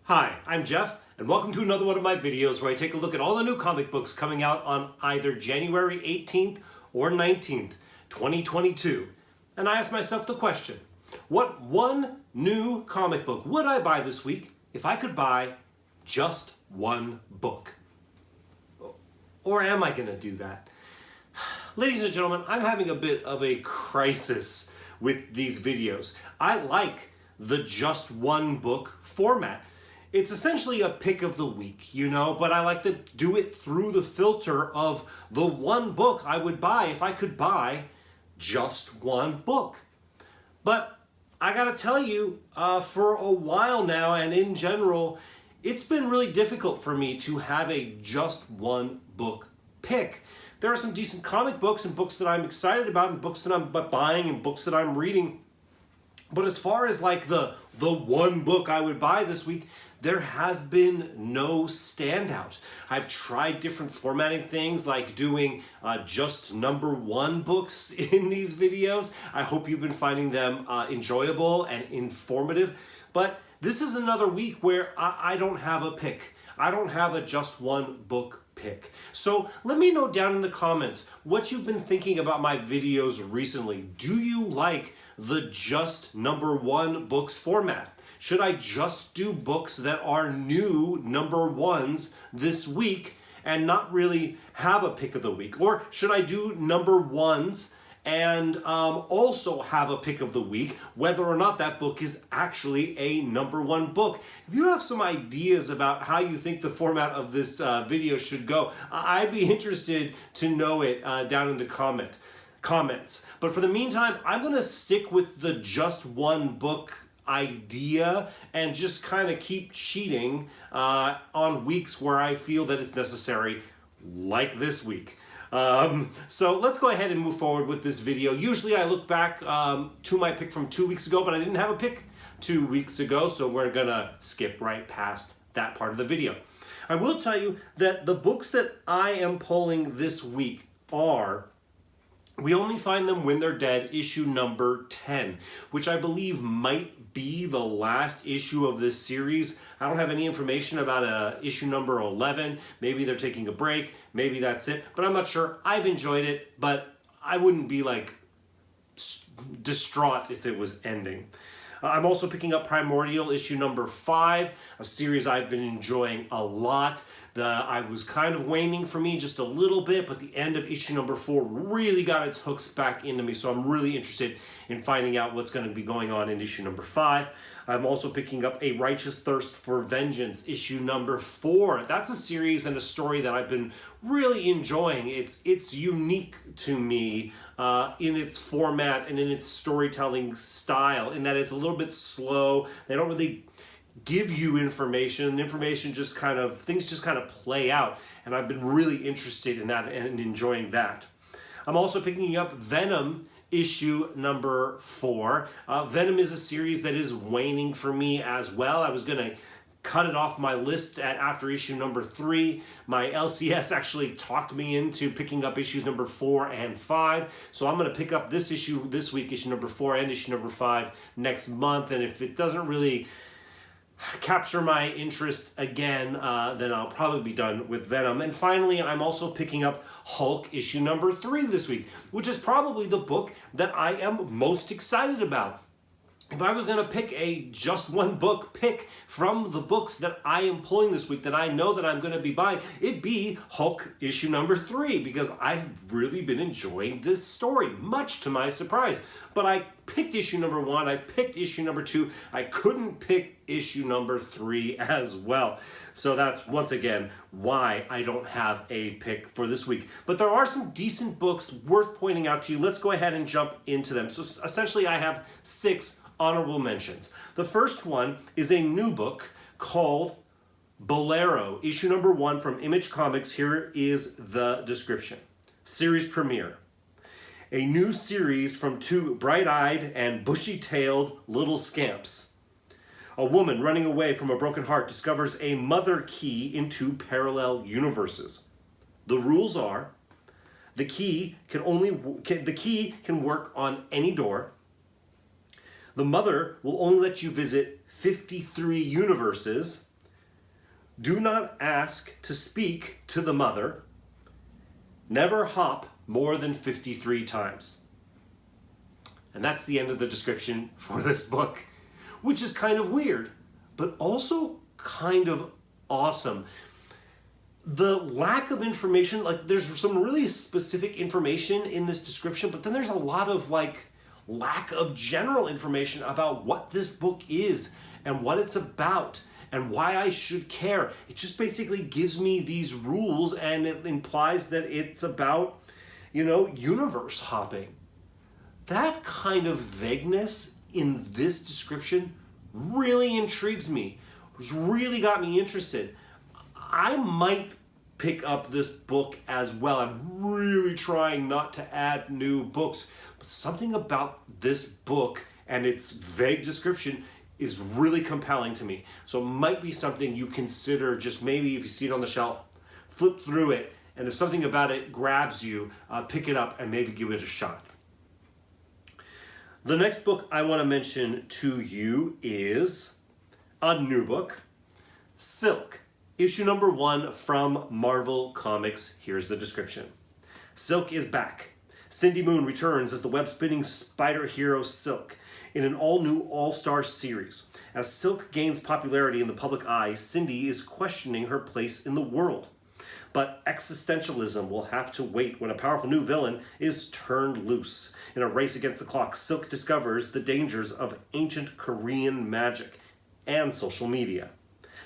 Hi, I'm Jeff, and welcome to another one of my videos where I take a look at all the new comic books coming out on either January 18th or 19th, 2022. And I ask myself the question, what one new comic book would I buy this week if I could buy just one book? Or am I going to do that? Ladies and gentlemen, I'm having a bit of a crisis with these videos. I like the just one book format. It's essentially a pick of the week, but I like to do it through the filter of the one book I would buy if I could buy just one book. But I gotta tell you, for a while now and in general, it's been really difficult for me to have a just one book pick. There are some decent comic books and books that I'm excited about and books that I'm buying and books that I'm reading. But as far as like the one book I would buy this week, there has been no standout. I've tried different formatting things like doing just number one books in these videos. I hope you've been finding them enjoyable and informative. But this is another week where I don't have a pick. I don't have a just one book pick. So let me know down in the comments what you've been thinking about my videos recently. Do you like the just number one books format? Should I just do books that are new number ones this week and not really have a pick of the week? Or should I do number ones and also have a pick of the week, whether or not that book is actually a number one book? If you have some ideas about how you think the format of this video should go, I'd be interested to know it down in the comments. But for the meantime, I'm gonna stick with the just one book idea and just kind of keep cheating on weeks where I feel that it's necessary, like this week. So let's go ahead and move forward with this video. Usually I look back to my pick from 2 weeks ago, but I didn't have a pick 2 weeks ago, so we're gonna skip right past that part of the video. I will tell you that the books that I am pulling this week are We Only Find Them When They're Dead, issue number 10, which I believe might be the last issue of this series. I don't have any information about issue number 11. Maybe they're taking a break. Maybe that's it, but I'm not sure. I've enjoyed it, but I wouldn't be like distraught if it was ending. I'm also picking up Primordial issue number 5, a series I've been enjoying a lot. I was kind of waning for me just a little bit, but the end of issue number 4 really got its hooks back into me, so I'm really interested in finding out what's going to be going on in issue number 5. I'm also picking up A Righteous Thirst for Vengeance, issue number 4. That's a series and a story that I've been really enjoying. It's unique to me in its format and in its storytelling style, in that it's a little bit slow. They don't really give you information. Information just kind of, things just kind of play out, and I've been really interested in that and enjoying that. I'm also picking up Venom issue number 4. Venom is a series that is waning for me as well. I was gonna cut it off my list after issue number 3. My LCS actually talked me into picking up issues number 4 and 5. So I'm gonna pick up this issue this week, issue number 4 and issue number 5 next month. And if it doesn't really capture my interest again, then I'll probably be done with Venom. And finally, I'm also picking up Hulk issue number 3 this week, which is probably the book that I am most excited about. If I was going to pick a just one book pick from the books that I am pulling this week that I know that I'm going to be buying, it'd be Hulk issue number 3, because I've really been enjoying this story, much to my surprise. But I picked issue number 1, I picked issue number 2, I couldn't pick issue number 3 as well. So that's, once again, why I don't have a pick for this week. But there are some decent books worth pointing out to you. Let's go ahead and jump into them. So essentially I have 6 honorable mentions. The first one is a new book called Bolero, issue number 1 from Image Comics. Here is the description. Series premiere. A new series from 2 bright-eyed and bushy-tailed little scamps. A woman running away from a broken heart discovers a mother key in 2 parallel universes. The rules are, the key can work on any door. The mother will only let you visit 53 universes, Do not ask to speak to the mother. Never hop more than 53 times. And that's the end of the description for this book, which is kind of weird, but also kind of awesome. The lack of information, like there's some really specific information in this description, but then there's a lot of lack of general information about what this book is and what it's about and why I should care. It just basically gives me these rules, and it implies that it's about, universe hopping. That kind of vagueness in this description really intrigues me. It's really got me interested. I might pick up this book as well. I'm really trying not to add new books, but something about this book and its vague description is really compelling to me. So it might be something you consider, just maybe if you see it on the shelf, flip through it, and if something about it grabs you, pick it up and maybe give it a shot. The next book I want to mention to you is a new book, Silk. Issue number 1 from Marvel Comics. Here's the description. Silk is back. Cindy Moon returns as the web-spinning spider hero Silk in an all-new all-star series. As Silk gains popularity in the public eye, Cindy is questioning her place in the world. But existentialism will have to wait when a powerful new villain is turned loose. In a race against the clock, Silk discovers the dangers of ancient Korean magic and social media.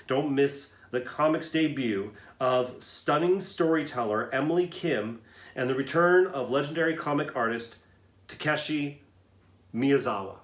Don't miss the comics debut of stunning storyteller Emily Kim and the return of legendary comic artist Takeshi Miyazawa.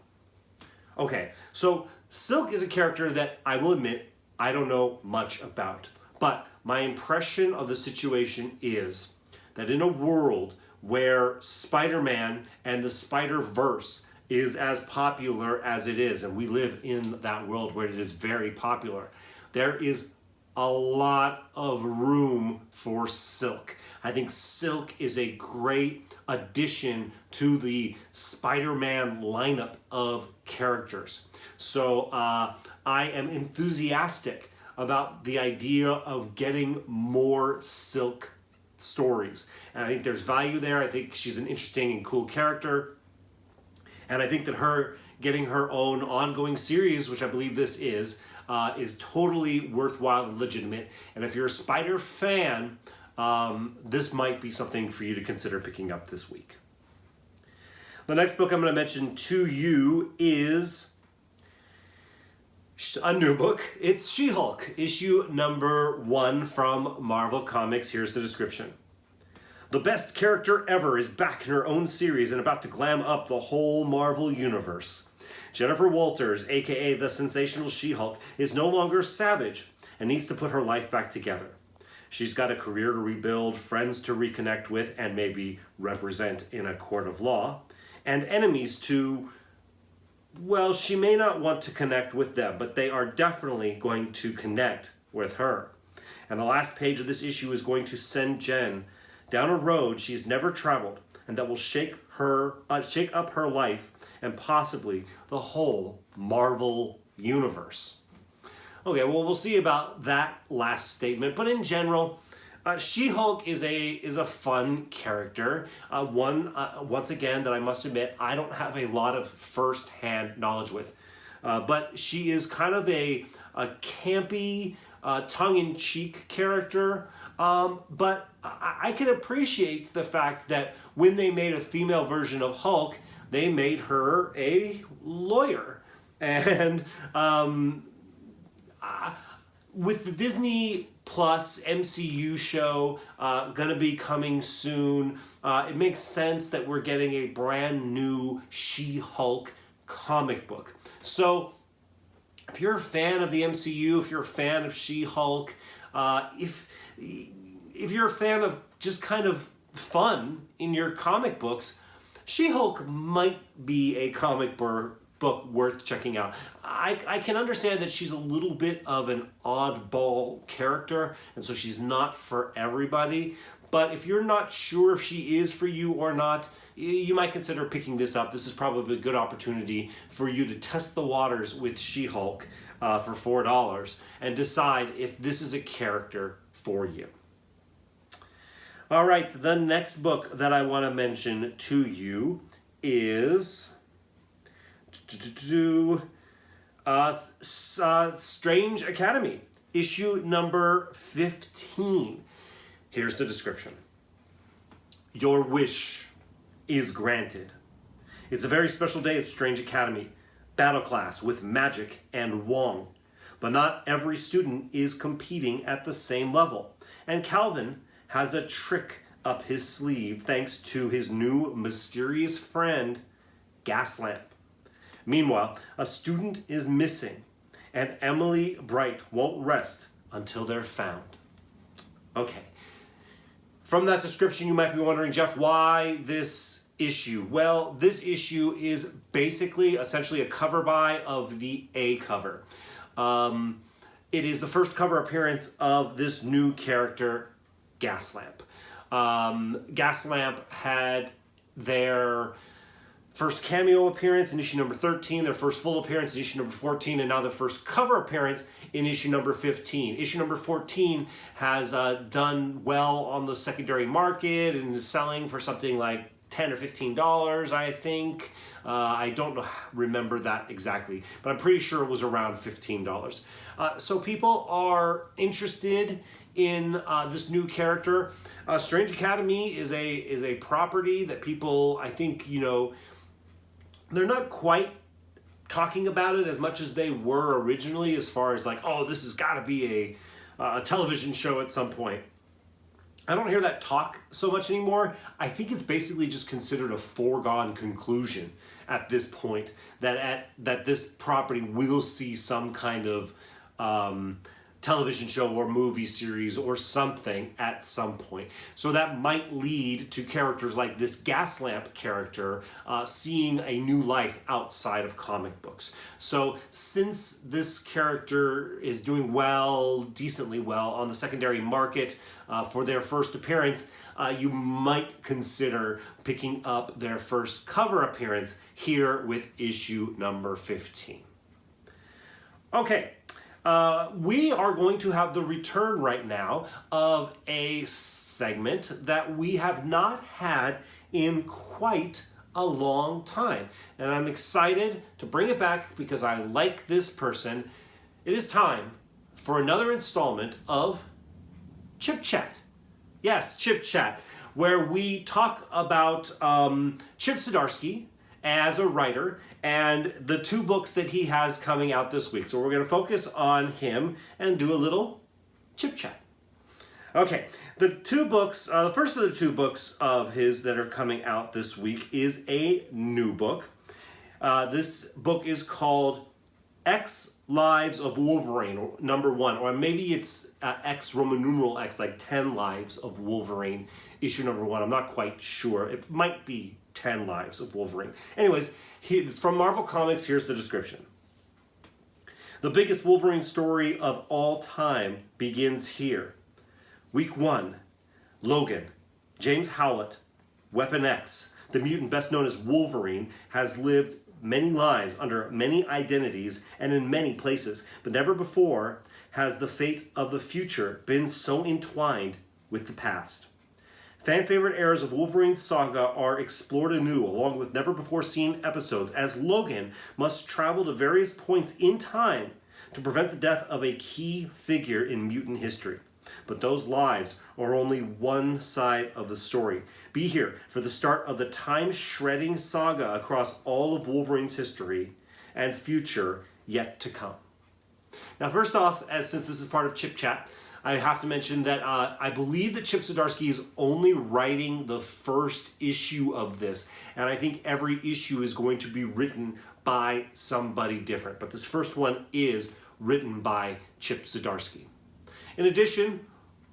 Okay, so Silk is a character that I will admit I don't know much about, but my impression of the situation is that in a world where Spider-Man and the Spider-Verse is as popular as it is, and we live in that world where it is very popular, there is a lot of room for Silk. I think Silk is a great addition to the Spider-Man lineup of characters. So I am enthusiastic about the idea of getting more Silk stories. And I think there's value there. I think she's an interesting and cool character. And I think that her getting her own ongoing series, which I believe this is totally worthwhile and legitimate. And if you're a Spider fan, this might be something for you to consider picking up this week. The next book I'm going to mention to you is a new book. It's She-Hulk, issue number 1 from Marvel Comics. Here's the description. The best character ever is back in her own series and about to glam up the whole Marvel universe. Jennifer Walters, aka the sensational She-Hulk, is no longer savage and needs to put her life back together. She's got a career to rebuild, friends to reconnect with and maybe represent in a court of law, and enemies to, well, she may not want to connect with them, but they are definitely going to connect with her. And the last page of this issue is going to send Jen down a road she's never traveled and that will shake up her life and possibly the whole Marvel universe. Okay, well, we'll see about that last statement, but in general, She-Hulk is a fun character. Once again, that I must admit, I don't have a lot of first-hand knowledge with. But she is kind of a campy, tongue-in-cheek character. But I can appreciate the fact that when they made a female version of Hulk, they made her a lawyer. And with the Disney Plus MCU show gonna be coming soon, it makes sense that we're getting a brand new She-Hulk comic book. So if you're a fan of the MCU, if you're a fan of She-Hulk, if you're a fan of just kind of fun in your comic books, She-Hulk might be a comic book worth checking out. I can understand that she's a little bit of an oddball character, and so she's not for everybody. But if you're not sure if she is for you or not, you might consider picking this up. This is probably a good opportunity for you to test the waters with She-Hulk. for $4 and decide if this is a character for you. All right, the next book that I want to mention to you is Strange Academy, issue number 15. Here's the description. Your wish is granted. It's a very special day at Strange Academy, battle class with magic and Wong. But not every student is competing at the same level. And Calvin has a trick up his sleeve thanks to his new mysterious friend, Gaslamp. Meanwhile, a student is missing, and Emily Bright won't rest until they're found. Okay. From that description, you might be wondering, Jeff, why this issue? Well, this issue is basically, essentially a cover by of the A cover. It is the first cover appearance of this new character, Gaslamp. Gaslamp had their first cameo appearance in issue number 13, their first full appearance in issue number 14, and now their first cover appearance in issue number 15. Issue number 14 has done well on the secondary market and is selling for something like $10 or $15, I think. I don't remember that exactly, but I'm pretty sure it was around $15. So people are interested in this new character. Strange Academy is a property that people, I think, they're not quite talking about it as much as they were originally, as far as like, oh, this has got to be a television show at some point. I don't hear that talk so much anymore. I think it's basically just considered a foregone conclusion at this point that this property will see some kind of television show or movie series or something at some point. So that might lead to characters like this Gaslamp character seeing a new life outside of comic books. So since this character is doing well, decently well on the secondary market for their first appearance, you might consider picking up their first cover appearance here with issue number 15. Okay. We are going to have the return right now of a segment that we have not had in quite a long time. And I'm excited to bring it back because I like this person. It is time for another installment of Chit Chat. Yes, Chit Chat, where we talk about Chip Zdarsky as a writer and the two books that he has coming out this week. So we're going to focus on him and do a little chip chat. Okay, the two books, the first of the two books of his that are coming out this week is a new book. This book is called X Lives of Wolverine, number 1, or maybe it's X Roman numeral X, like 10 Lives of Wolverine, issue number 1. I'm not quite sure. It might be 10 Lives of Wolverine. Anyways, it's from Marvel Comics. Here's the description. The biggest Wolverine story of all time begins here. Week 1, Logan, James Howlett, Weapon X, the mutant best known as Wolverine, has lived many lives under many identities and in many places, but never before has the fate of the future been so entwined with the past. Fan-favorite eras of Wolverine's saga are explored anew, along with never-before-seen episodes, as Logan must travel to various points in time to prevent the death of a key figure in mutant history. But those lives are only one side of the story. Be here for the start of the time-shredding saga across all of Wolverine's history and future yet to come. Now, first off, since this is part of Chip Chat, I have to mention that I believe that Chip Zdarsky is only writing the first issue of this, and I think every issue is going to be written by somebody different. But this first one is written by Chip Zdarsky. In addition,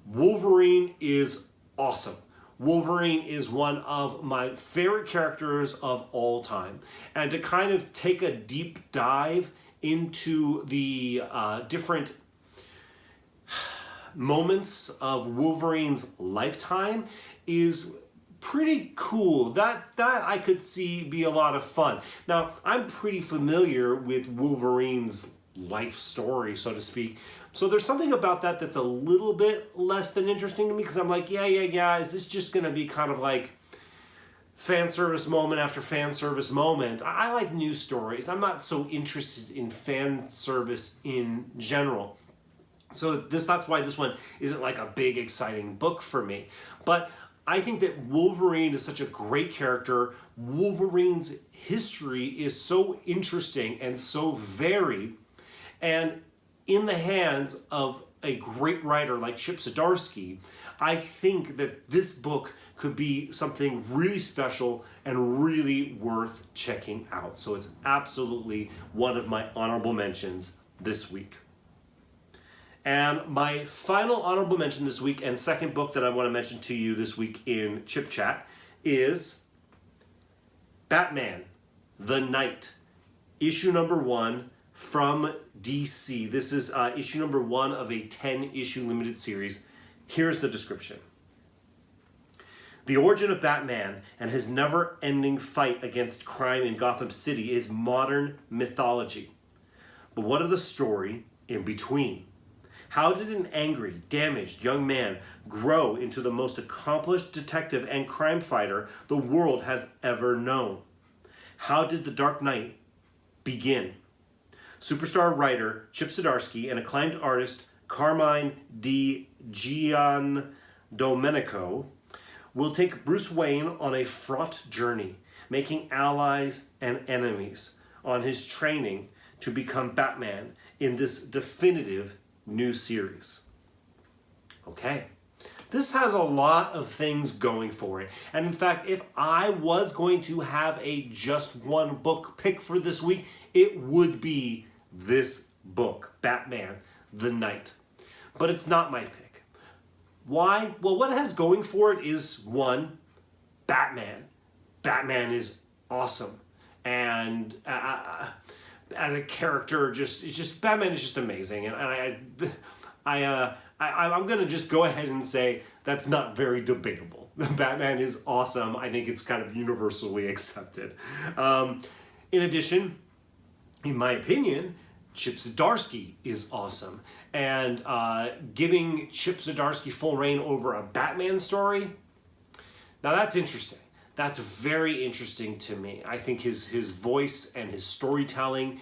Wolverine is awesome. Wolverine is one of my favorite characters of all time. And to kind of take a deep dive into the different moments of Wolverine's lifetime is pretty cool. That I could see be a lot of fun. Now, I'm pretty familiar with Wolverine's life story, so to speak. So there's something about that that's a little bit less than interesting to me, because I'm like, yeah, is this just going to be kind of like fan service moment after fan service moment? I like news stories. I'm not so interested in fan service in general. So that's why this one isn't like a big exciting book for me. But I think that Wolverine is such a great character. Wolverine's history is so interesting and so varied. And in the hands of a great writer like Chip Zdarsky, I think that this book could be something really special and really worth checking out. So it's absolutely one of my honorable mentions this week. And my final honorable mention this week, and second book that I want to mention to you this week in Chip Chat, is Batman, The Knight, issue number 1 from DC. This is issue number 1 of a 10-issue limited series. Here's the description. The origin of Batman and his never-ending fight against crime in Gotham City is modern mythology. But what of the story in between? How did an angry, damaged young man grow into the most accomplished detective and crime fighter the world has ever known? How did The Dark Knight begin? Superstar writer Chip Zdarsky and acclaimed artist Carmine Di Giandomenico will take Bruce Wayne on a fraught journey, making allies and enemies on his training to become Batman in this definitive new series. Okay, this has a lot of things going for it. And in fact, if I was going to have a just one book pick for this week, it would be this book, Batman, The Knight. But it's not my pick. Why? Well, what it has going for it is, one, Batman. Batman is awesome. And as a character, Batman is just amazing. And I'm going to just go ahead and say that's not very debatable. Batman is awesome. I think it's kind of universally accepted. In addition, in my opinion, Chip Zdarsky is awesome. And giving Chip Zdarsky full reign over a Batman story, now that's interesting. That's very interesting to me. I think his voice and his storytelling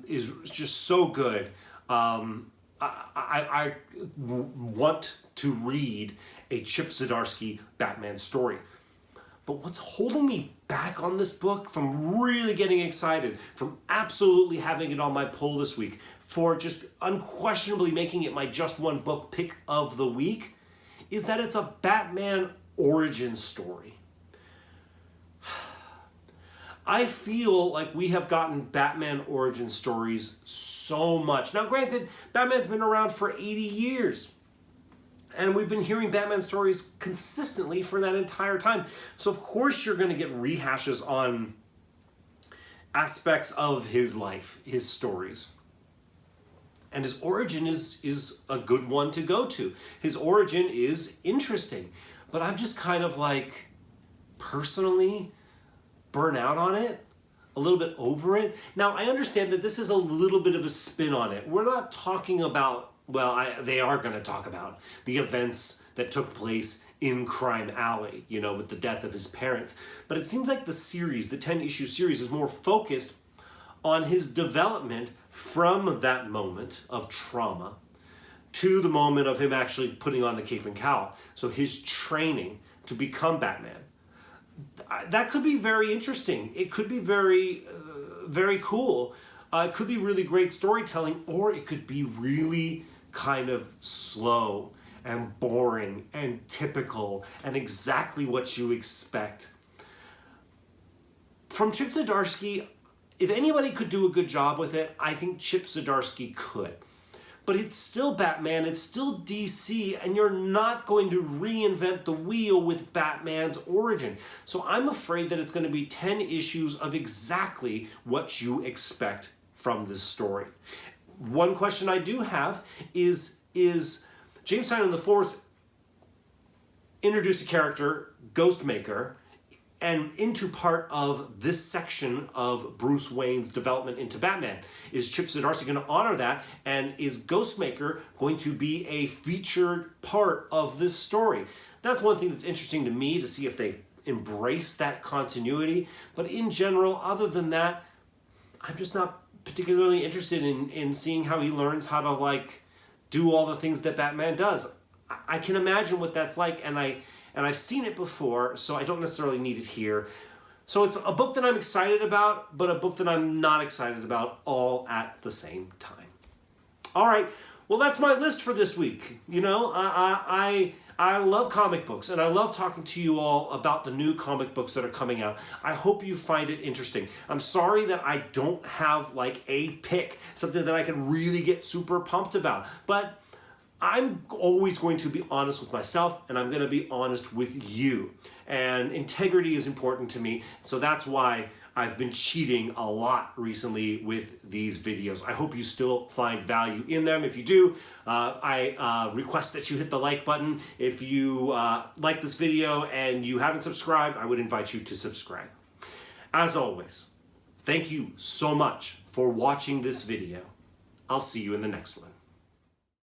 is just so good. I want to read a Chip Zdarsky Batman story. But what's holding me back on this book from really getting excited, from absolutely having it on my poll this week, for just unquestionably making it my just one book pick of the week, is that it's a Batman origin story. I feel like we have gotten Batman origin stories so much. Now, granted, Batman's been around for 80 years. And we've been hearing Batman stories consistently for that entire time. So of course you're going to get rehashes on aspects of his life, his stories. And his origin is a good one to go to. His origin is interesting. But I'm just kind of like, personally, burn out on it, a little bit over it. Now, I understand that this is a little bit of a spin on it. We're not talking about, they are going to talk about the events that took place in Crime Alley, with the death of his parents. But it seems like the series, the 10-issue series, is more focused on his development from that moment of trauma to the moment of him actually putting on the cape and cowl. So his training to become Batman. That could be very interesting. It could be very, very cool. It could be really great storytelling, or it could be really kind of slow and boring and typical and exactly what you expect. From Chip Zdarsky, if anybody could do a good job with it, I think Chip Zdarsky could. But it's still Batman, it's still DC, and you're not going to reinvent the wheel with Batman's origin. So I'm afraid that it's going to be 10 issues of exactly what you expect from this story. One question I do have is James Tynion IV introduced a character, Ghostmaker, And into part of this section of Bruce Wayne's development into Batman. Is Chip Zdarsky going to honor that? And is Ghostmaker going to be a featured part of this story? That's one thing that's interesting to me, to see if they embrace that continuity. But in general, other than that, I'm just not particularly interested in seeing how he learns how to like do all the things that Batman does. I can imagine what that's like, and I've seen it before, so I don't necessarily need it here. So it's a book that I'm excited about, but a book that I'm not excited about all at the same time. All right, well, that's my list for this week. You know, I love comic books, and I love talking to you all about the new comic books that are coming out. I hope you find it interesting. I'm sorry that I don't have like a pick, something that I can really get super pumped about, but I'm always going to be honest with myself, and I'm going to be honest with you. And integrity is important to me, so that's why I've been cheating a lot recently with these videos. I hope you still find value in them. If you do, I request that you hit the like button. If you like this video and you haven't subscribed, I would invite you to subscribe. As always, thank you so much for watching this video. I'll see you in the next one.